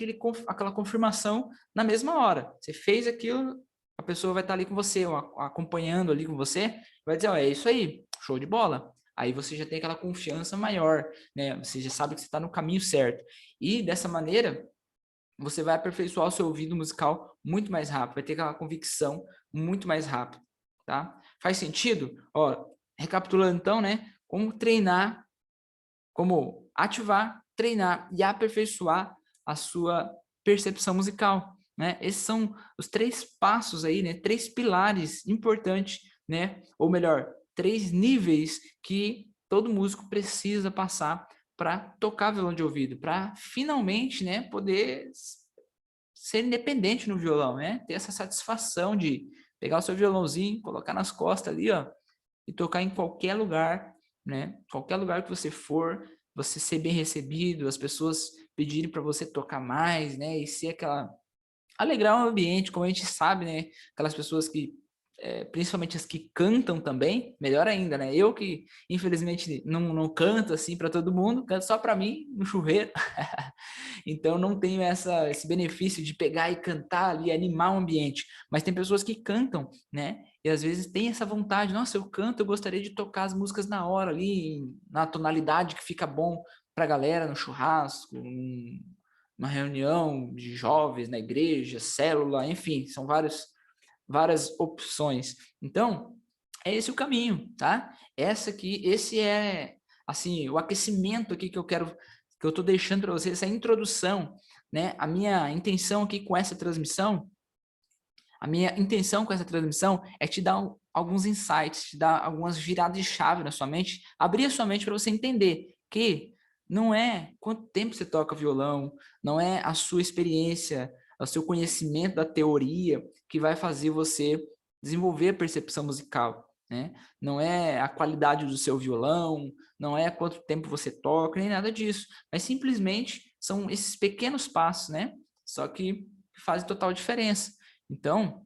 aquela confirmação na mesma hora. Você fez aquilo, a pessoa vai estar ali com você, acompanhando ali com você, vai dizer, ó, é isso aí, show de bola. Aí você já tem aquela confiança maior, né? Você já sabe que você está no caminho certo. E dessa maneira, você vai aperfeiçoar o seu ouvido musical muito mais rápido, vai ter aquela convicção muito mais rápido, tá? Faz sentido? Ó, recapitulando então, né? Como treinar, como ativar, treinar e aperfeiçoar a sua percepção musical, né? Esses são os 3 passos aí, né? 3 pilares importantes, né? Ou melhor, 3 níveis que todo músico precisa passar para tocar violão de ouvido, para finalmente, né, poder ser independente no violão, né? Ter essa satisfação de pegar o seu violãozinho, colocar nas costas ali, ó, e tocar em qualquer lugar, né? Qualquer lugar que você for, você ser bem recebido, as pessoas pedirem para você tocar mais, né? E ser aquela alegrar o ambiente, como a gente sabe, né? Aquelas pessoas que, principalmente as que cantam também, melhor ainda, né? Eu que, infelizmente, não canto assim para todo mundo, canto só para mim, no chuveiro. Então, não tenho esse benefício de pegar e cantar ali, animar o ambiente. Mas tem pessoas que cantam, né? E às vezes tem essa vontade, nossa, eu canto, eu gostaria de tocar as músicas na hora ali, na tonalidade que fica bom para a galera no churrasco, uma reunião de jovens na igreja, célula, enfim, são várias opções. Então, é esse o caminho, tá? Esse é, assim, o aquecimento aqui que eu tô deixando para vocês, essa introdução, né? A minha intenção com essa transmissão é te dar alguns insights, te dar algumas viradas de chave na sua mente, abrir a sua mente para você entender que não é quanto tempo você toca violão, não é a sua experiência, o seu conhecimento da teoria que vai fazer você desenvolver a percepção musical, né? Não é a qualidade do seu violão, não é quanto tempo você toca, nem nada disso, mas simplesmente são esses pequenos passos, né? Só que fazem total diferença. Então,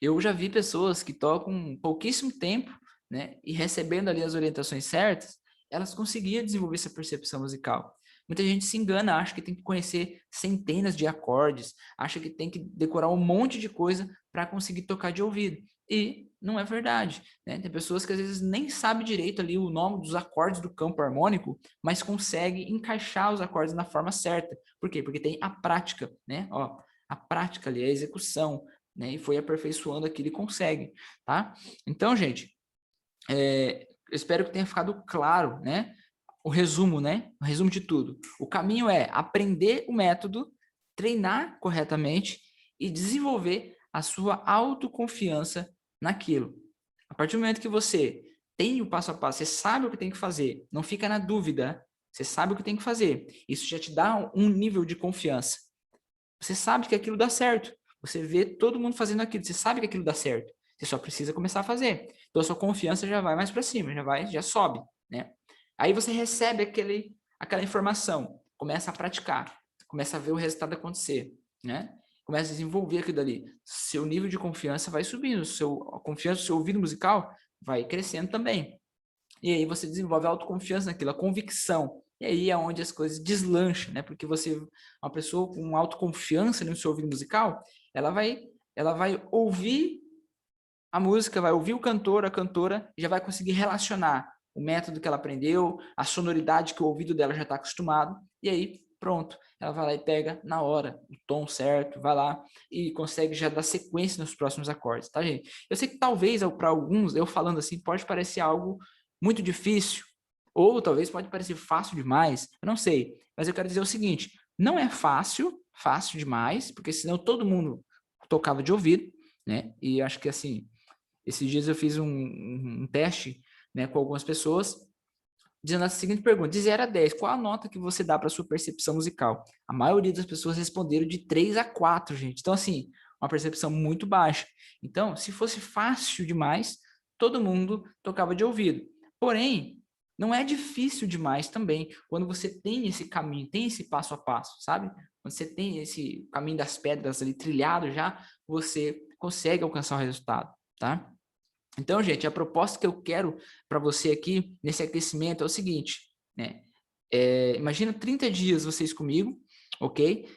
eu já vi pessoas que tocam pouquíssimo tempo, né, e recebendo ali as orientações certas, elas conseguiam desenvolver essa percepção musical. Muita gente se engana, acha que tem que conhecer centenas de acordes, acha que tem que decorar um monte de coisa para conseguir tocar de ouvido. E não é verdade, né? Tem pessoas que às vezes nem sabem direito ali o nome dos acordes do campo harmônico, mas consegue encaixar os acordes na forma certa. Por quê? Porque tem a prática, né? Ó, a prática ali, a execução, né? E foi aperfeiçoando aquilo e consegue, tá? Então, gente, eu espero que tenha ficado claro, né? O resumo, né? O resumo de tudo. O caminho é aprender o método, treinar corretamente e desenvolver a sua autoconfiança naquilo. A partir do momento que você tem o passo a passo, você sabe o que tem que fazer, não fica na dúvida, você sabe o que tem que fazer. Isso já te dá um nível de confiança. Você sabe que aquilo dá certo. Você vê todo mundo fazendo aquilo, você sabe que aquilo dá certo. Você só precisa começar a fazer. Então a sua confiança já vai mais para cima, já sobe, né? Aí você recebe aquela informação, começa a praticar, começa a ver o resultado acontecer, né? Começa a desenvolver aquilo ali. Seu nível de confiança vai subindo, a confiança do seu ouvido musical vai crescendo também. E aí você desenvolve a autoconfiança naquilo, a convicção. E aí é onde as coisas deslancham, né? Porque uma pessoa com autoconfiança no seu ouvido musical, ela vai ouvir a música, vai ouvir o cantor, a cantora, e já vai conseguir relacionar o método que ela aprendeu, a sonoridade que o ouvido dela já está acostumado, e aí pronto. Ela vai lá e pega na hora o tom certo, vai lá e consegue já dar sequência nos próximos acordes, tá, gente? Eu sei que talvez para alguns, eu falando assim, pode parecer algo muito difícil, ou talvez pode parecer fácil demais, eu não sei. Mas eu quero dizer o seguinte, não é fácil demais, porque senão todo mundo tocava de ouvido, né? E acho que assim, esses dias eu fiz um teste, né, com algumas pessoas, dizendo a seguinte pergunta: de 0 a 10, qual a nota que você dá para sua percepção musical? A maioria das pessoas responderam de 3 a 4, gente. Então, assim, uma percepção muito baixa. Então, se fosse fácil demais, todo mundo tocava de ouvido. Porém, não é difícil demais também quando você tem esse caminho, tem esse passo a passo, sabe? Quando você tem esse caminho das pedras ali trilhado já, você consegue alcançar o resultado, tá? Então, gente, a proposta que eu quero para você aqui nesse aquecimento é o seguinte, né? Imagina 30 dias vocês comigo, ok?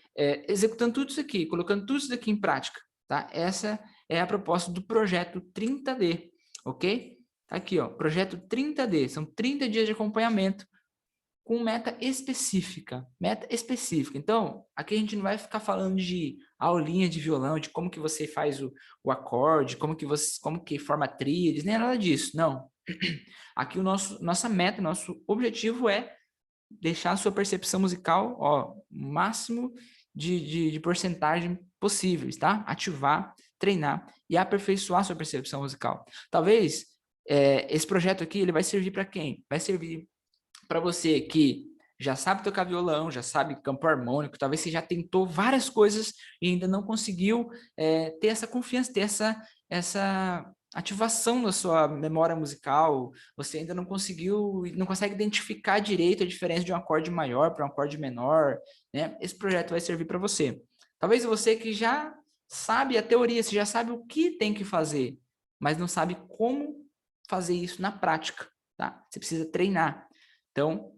Executando tudo isso aqui, colocando tudo isso aqui em prática, tá? Essa é a proposta do projeto 30D, ok? Tá aqui, ó, projeto 30D, são 30 dias de acompanhamento com meta específica, meta específica. Então, aqui a gente não vai ficar falando de aulinha de violão, de como que você faz o acorde, como que forma tríades, nem nada disso, não. Aqui nossa meta, nosso objetivo é deixar a sua percepção musical, ó, máximo de porcentagem possíveis, tá? Ativar, treinar e aperfeiçoar a sua percepção musical. Talvez esse projeto aqui ele vai servir para quem? Vai servir para você que já sabe tocar violão, já sabe campo harmônico, talvez você já tentou várias coisas e ainda não conseguiu ter essa confiança, ter essa ativação da sua memória musical, você ainda não conseguiu, não consegue identificar direito a diferença de um acorde maior para um acorde menor, né? Esse projeto vai servir para você. Talvez você que já sabe a teoria, você já sabe o que tem que fazer, mas não sabe como fazer isso na prática, tá? Você precisa treinar. Então,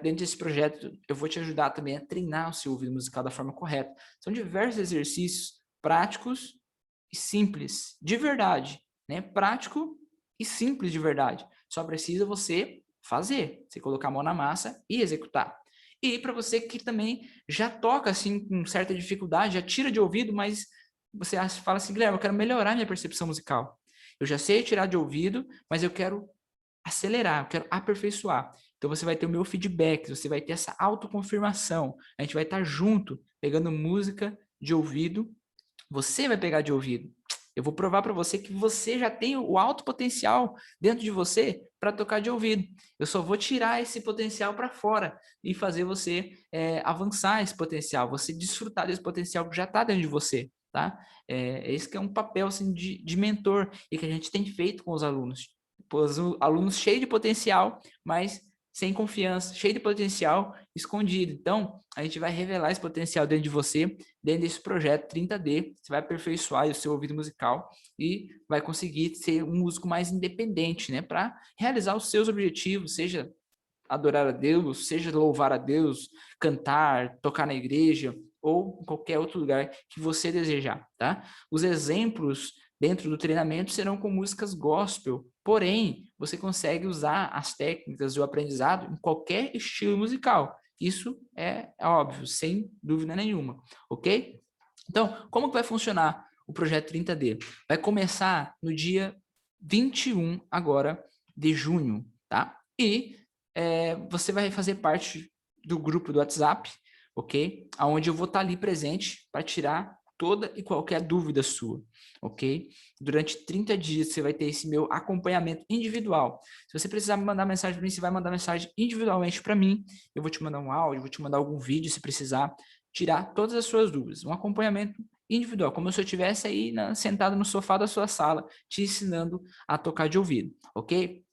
dentro desse projeto, eu vou te ajudar também a treinar o seu ouvido musical da forma correta. São diversos exercícios práticos e simples, de verdade, né? Prático e simples de verdade. Só precisa você fazer, você colocar a mão na massa e executar. E para você que também já toca assim com certa dificuldade, já tira de ouvido, mas você fala assim, Guilherme, eu quero melhorar minha percepção musical. Eu já sei tirar de ouvido, mas eu quero acelerar, eu quero aperfeiçoar. Então você vai ter o meu feedback, você vai ter essa autoconfirmação. A gente vai estar junto, pegando música de ouvido. Você vai pegar de ouvido. Eu vou provar para você que você já tem o alto potencial dentro de você para tocar de ouvido. Eu só vou tirar esse potencial para fora e fazer você avançar esse potencial, você desfrutar desse potencial que já está dentro de você, tá? Esse que é um papel assim, de mentor e que a gente tem feito com os alunos. Os alunos cheios de potencial, mas sem confiança, cheio de potencial escondido. Então, a gente vai revelar esse potencial dentro de você, dentro desse projeto 30D. Você vai aperfeiçoar o seu ouvido musical e vai conseguir ser um músico mais independente, né? Para realizar os seus objetivos, seja adorar a Deus, seja louvar a Deus, cantar, tocar na igreja ou em qualquer outro lugar que você desejar, tá? Os exemplos dentro do treinamento serão com músicas gospel, porém, você consegue usar as técnicas e o aprendizado em qualquer estilo musical. Isso é óbvio, sem dúvida nenhuma, ok? Então, como que vai funcionar o projeto 30D? Vai começar no dia 21 agora de junho, tá? E você vai fazer parte do grupo do WhatsApp, ok? Onde eu vou estar ali presente para tirar toda e qualquer dúvida sua, ok? Durante 30 dias você vai ter esse meu acompanhamento individual. Se você precisar me mandar mensagem para mim, você vai mandar mensagem individualmente para mim. Eu vou te mandar um áudio, vou te mandar algum vídeo se precisar, tirar todas as suas dúvidas. Um acompanhamento individual, como se eu estivesse aí sentado no sofá da sua sala, te ensinando a tocar de ouvido, ok?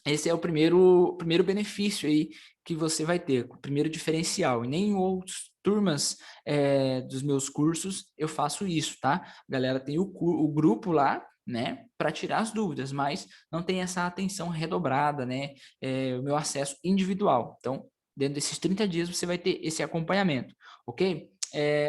Esse é o primeiro benefício aí que você vai ter, o primeiro diferencial. E nem em outras turmas dos meus cursos eu faço isso, tá? A galera tem o grupo lá, né, para tirar as dúvidas, mas não tem essa atenção redobrada, né? O meu acesso individual. Então, dentro desses 30 dias você vai ter esse acompanhamento, ok?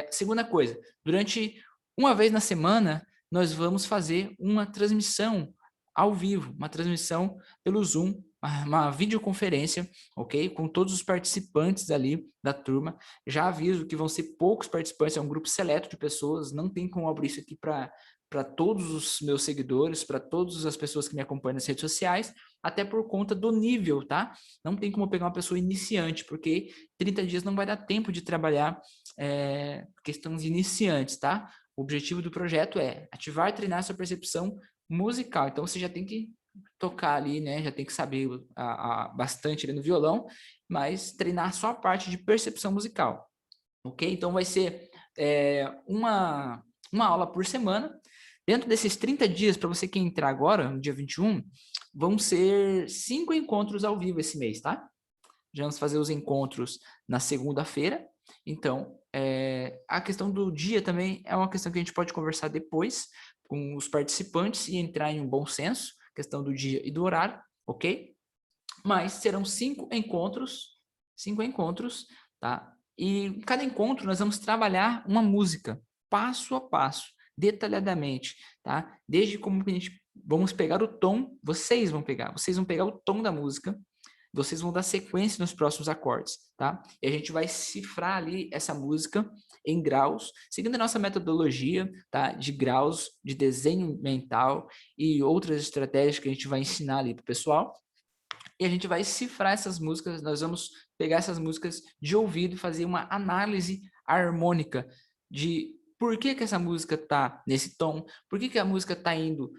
Segunda coisa, durante uma vez na semana, nós vamos fazer uma transmissão ao vivo, uma transmissão pelo Zoom, uma videoconferência, ok? Com todos os participantes ali da turma. Já aviso que vão ser poucos participantes, é um grupo seleto de pessoas, não tem como abrir isso aqui para todos os meus seguidores, para todas as pessoas que me acompanham nas redes sociais, até por conta do nível, tá? Não tem como pegar uma pessoa iniciante, porque 30 dias não vai dar tempo de trabalhar questões iniciantes, tá? O objetivo do projeto é ativar e treinar sua percepção musical. Então, você já tem que tocar ali, né? Já tem que saber bastante ali no violão, mas treinar só a parte de percepção musical, ok? Então, vai ser uma aula por semana. Dentro desses 30 dias, para você que entrar agora, no dia 21, vão ser 5 encontros ao vivo esse mês, tá? Já vamos fazer os encontros na segunda-feira. Então, a questão do dia também é uma questão que a gente pode conversar depois com os participantes e entrar em um bom senso, questão do dia e do horário, ok? Mas serão 5 encontros, tá? E em cada encontro nós vamos trabalhar uma música, passo a passo, detalhadamente, tá? Desde como a gente vamos pegar o tom, vocês vão pegar o tom da música, vocês vão dar sequência nos próximos acordes, tá? E a gente vai cifrar ali essa música em graus, seguindo a nossa metodologia, tá? De graus, de desenho mental e outras estratégias que a gente vai ensinar ali para o pessoal. E a gente vai cifrar essas músicas, nós vamos pegar essas músicas de ouvido e fazer uma análise harmônica de por que essa música tá nesse tom, por que a música tá indo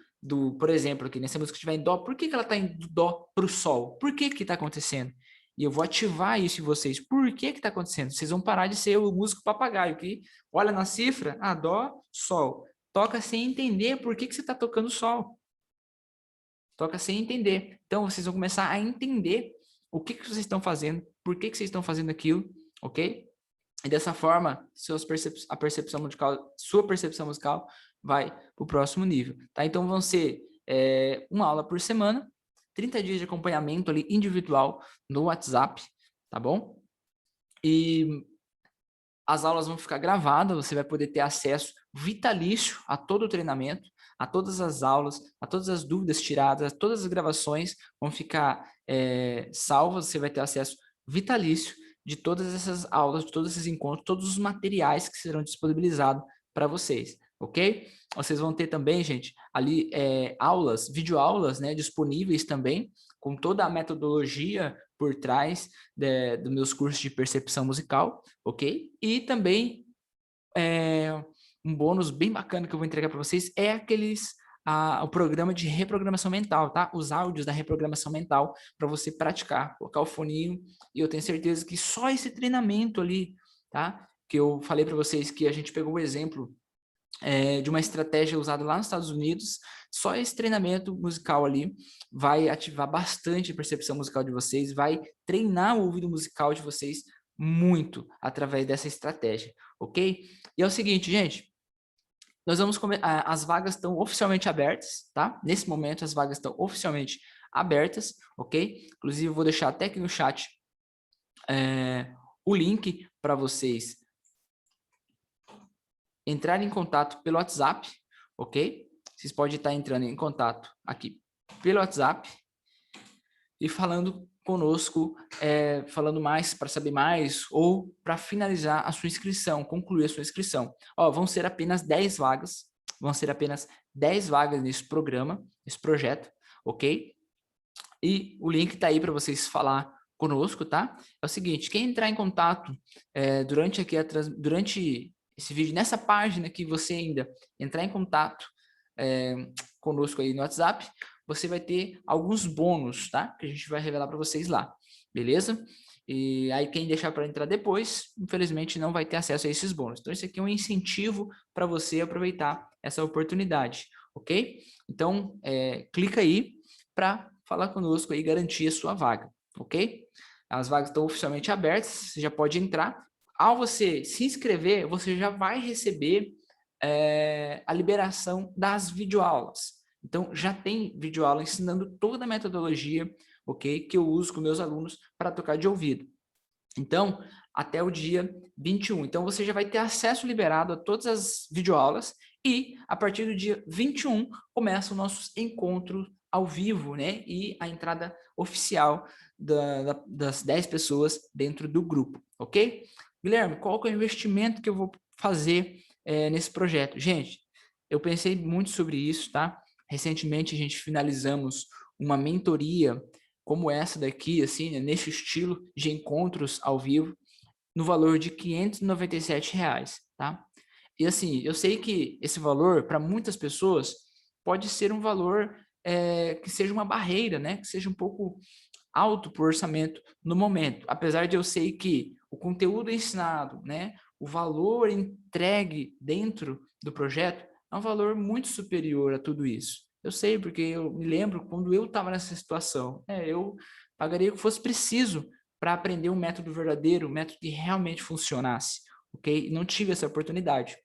por exemplo, aqui nessa música que estiver em dó, por que ela tá indo do dó para o sol? Por que tá acontecendo? E eu vou ativar isso em vocês. Por que tá acontecendo? Vocês vão parar de ser o músico papagaio que olha na cifra, dó, sol. Toca sem entender por que você tá tocando sol. Toca sem entender. Então, vocês vão começar a entender o que vocês estão fazendo, por que vocês estão fazendo aquilo, ok? E dessa forma, a percepção musical, sua percepção musical vai para o próximo nível, tá? Então, vão ser uma aula por semana, 30 dias de acompanhamento ali individual no WhatsApp, tá bom? E as aulas vão ficar gravadas, você vai poder ter acesso vitalício a todo o treinamento, a todas as aulas, a todas as dúvidas tiradas, todas as gravações vão ficar salvas, você vai ter acesso vitalício de todas essas aulas, de todos esses encontros, todos os materiais que serão disponibilizados para vocês, ok? Vocês vão ter também, gente, ali aulas, videoaulas, né, disponíveis também, com toda a metodologia por trás dos meus cursos de percepção musical, ok? E também um bônus bem bacana que eu vou entregar para vocês é o programa de reprogramação mental, tá? Os áudios da reprogramação mental para você praticar, colocar o foninho, e eu tenho certeza que só esse treinamento ali, tá? Que eu falei para vocês que a gente pegou o exemplo de uma estratégia usada lá nos Estados Unidos, só esse treinamento musical ali vai ativar bastante a percepção musical de vocês, vai treinar o ouvido musical de vocês muito através dessa estratégia, ok? E é o seguinte, gente, nós vamos as vagas estão oficialmente abertas, tá? Nesse momento as vagas estão oficialmente abertas, ok? Inclusive eu vou deixar até aqui no chat o link para vocês entrar em contato pelo WhatsApp, ok? Vocês podem estar entrando em contato aqui pelo WhatsApp e falando conosco, falando mais, para saber mais ou para finalizar a sua inscrição, concluir a sua inscrição. Vão ser apenas 10 vagas, nesse programa, nesse projeto, ok? E o link está aí para vocês falar conosco, tá? É o seguinte, quem entrar em contato durante esse vídeo, nessa página que você ainda entrar em contato conosco aí no WhatsApp, você vai ter alguns bônus, tá? Que a gente vai revelar para vocês lá, beleza? E aí quem deixar para entrar depois, infelizmente não vai ter acesso a esses bônus. Então isso aqui é um incentivo para você aproveitar essa oportunidade, ok? Então clica aí para falar conosco aí e garantir a sua vaga, ok? As vagas estão oficialmente abertas, você já pode entrar. Ao você se inscrever, você já vai receber a liberação das videoaulas. Então, já tem videoaula ensinando toda a metodologia, ok? Que eu uso com meus alunos para tocar de ouvido. Então, até o dia 21. Então, você já vai ter acesso liberado a todas as videoaulas e, a partir do dia 21, começam nossos encontros ao vivo, né? E a entrada oficial das 10 pessoas dentro do grupo, ok? Guilherme, qual que é o investimento que eu vou fazer nesse projeto? Gente, eu pensei muito sobre isso, tá? Recentemente a gente finalizamos uma mentoria como essa daqui, assim, né, nesse estilo de encontros ao vivo, no valor de R$ 597, tá? E assim, eu sei que esse valor, para muitas pessoas, pode ser um valor que seja uma barreira, né? Que seja um pouco alto por orçamento no momento. Apesar de eu sei que o conteúdo ensinado, né? O valor entregue dentro do projeto é um valor muito superior a tudo isso. Eu sei, porque eu me lembro quando eu estava nessa situação. Eu pagaria o que fosse preciso para aprender um método verdadeiro, um método que realmente funcionasse, ok? E não tive essa oportunidade.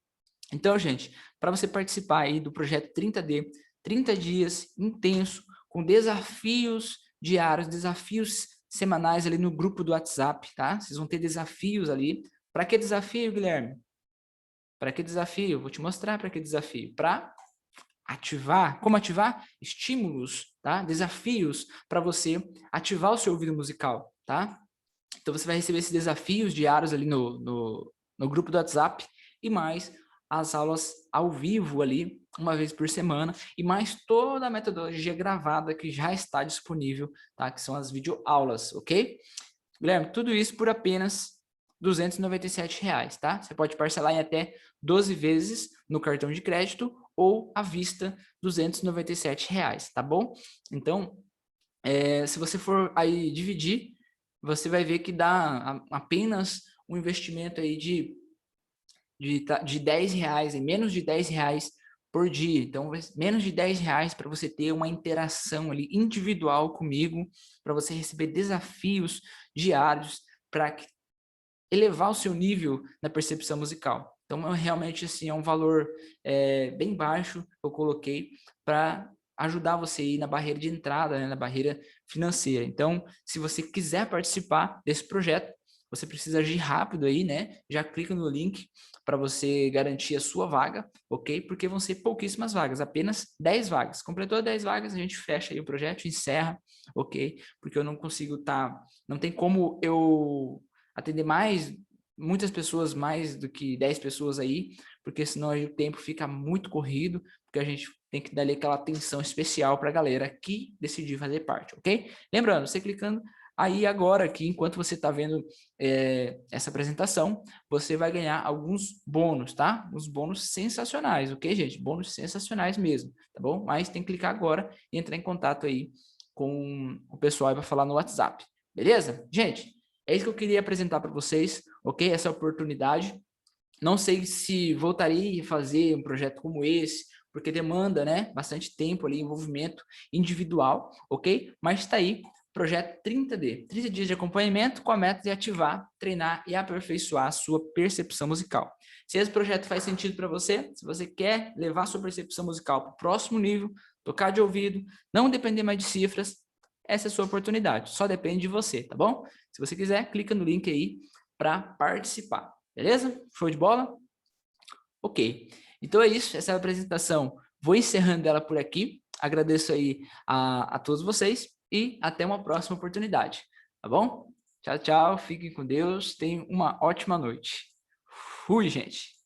Então, gente, para você participar aí do projeto 30D, 30 dias intenso, com desafios diários, desafios semanais ali no grupo do WhatsApp, tá? Vocês vão ter desafios ali. Para que desafio, Guilherme? Para que desafio? Vou te mostrar para que desafio. Para ativar, como ativar? Estímulos, tá? Desafios para você ativar o seu ouvido musical, tá? Então você vai receber esses desafios diários ali no grupo do WhatsApp e mais as aulas ao vivo ali, uma vez por semana, e mais toda a metodologia gravada que já está disponível, tá? Que são as videoaulas, ok? Guilherme, tudo isso por apenas R$ 297, tá? Você pode parcelar em até 12 vezes no cartão de crédito ou à vista R$ 297, tá bom? Então, se você for aí dividir, você vai ver que dá apenas um investimento aí de R$ 10, em menos de R$ 10 por dia. Então, menos de R$ 10 para você ter uma interação ali individual comigo, para você receber desafios diários, para elevar o seu nível na percepção musical. Então, realmente, assim, é um valor bem baixo que eu coloquei para ajudar você aí na barreira de entrada, né, na barreira financeira. Então, se você quiser participar desse projeto, você precisa agir rápido aí, né? Já clica no link para você garantir a sua vaga, ok? Porque vão ser pouquíssimas vagas, apenas 10 vagas. Completou 10 vagas, a gente fecha aí o projeto, encerra, ok? Porque eu não consigo não tem como eu atender muitas pessoas, mais do que 10 pessoas aí, porque senão aí o tempo fica muito corrido, porque a gente tem que dar ali aquela atenção especial para a galera que decidiu fazer parte, ok? Lembrando, você clicando aí agora aqui, enquanto você está vendo essa apresentação, você vai ganhar alguns bônus, tá? Uns bônus sensacionais, ok, gente? Bônus sensacionais mesmo, tá bom? Mas tem que clicar agora e entrar em contato aí com o pessoal e vai falar no WhatsApp, beleza? Gente, é isso que eu queria apresentar para vocês, ok? Essa oportunidade. Não sei se voltaria a fazer um projeto como esse, porque demanda, né, bastante tempo ali, envolvimento individual, ok? Mas está aí, projeto 30D, 30 dias de acompanhamento com a meta de ativar, treinar e aperfeiçoar a sua percepção musical. Se esse projeto faz sentido para você, se você quer levar a sua percepção musical para o próximo nível, tocar de ouvido, não depender mais de cifras, essa é a sua oportunidade, só depende de você, tá bom? Se você quiser, clica no link aí para participar, beleza? Show de bola? Ok, então é isso, essa é a apresentação. Vou encerrando ela por aqui, agradeço aí a todos vocês e até uma próxima oportunidade, tá bom? Tchau, tchau, fiquem com Deus, tenham uma ótima noite. Fui, gente!